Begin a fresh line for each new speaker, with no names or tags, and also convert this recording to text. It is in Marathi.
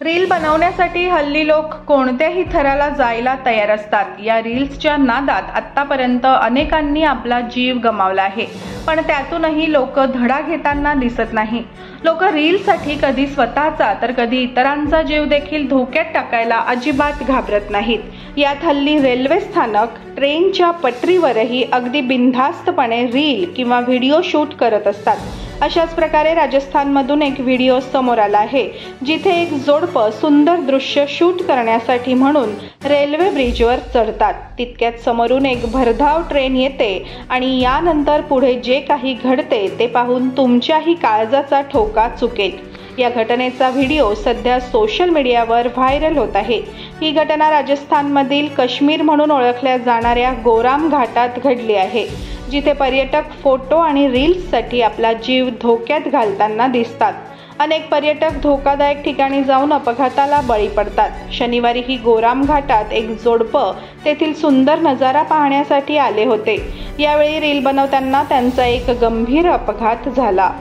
रील बनवण्यासाठी हल्ली लोक कोणत्याही थराला जायला तयार असतात। या रील्सच्या नादात आतापर्यंत अनेकांनी आपला जीव गमावला आहे, पण त्यातूनही लोक धडा घेताना दिसत नाही। लोक रीलसाठी कधी स्वतःचा तर कधी इतरांचा जीव देखील धोक्यात टाकायला अजिबात घाबरत नाहीत। यात हल्ली रेल्वे स्थानक, ट्रेनच्या पटरीवरही अगदी बिनधास्तपणे रील किंवा व्हिडिओ शूट करत असतात। अशाच प्रकारे राजस्थानमधून एक व्हिडिओ समोर आला आहे, जिथे एक जोडपं सुंदर दृश्य शूट करण्यासाठी म्हणून रेल्वे ब्रिजवर चढतात। तितक्यात समोरून एक भरधाव ट्रेन येते आणि यानंतर पुढे जे काही घडते ते पाहून तुमच्याही काळजाचा ठोका चुकेल। या घटनेचा व्हिडिओ सध्या सोशल मीडियावर व्हायरल होत आहे। ही घटना राजस्थानमधील काश्मीर म्हणून ओळखल्या जाणाऱ्या गोराम घाटात घडली आहे, जिथे पर्यटक फोटो आणि रील्ससाठी आपला जीव धोक्यात घालताना दिसतात। अनेक पर्यटक धोकादायक ठिकाणी जाऊन अपघाताला बळी पडतात। शनिवारी ही गोराम घाटात एक जोडपं तेथील सुंदर नजारा पाहण्यासाठी आले होते। यावेळी रील बनवताना त्यांचा एक गंभीर अपघात झाला।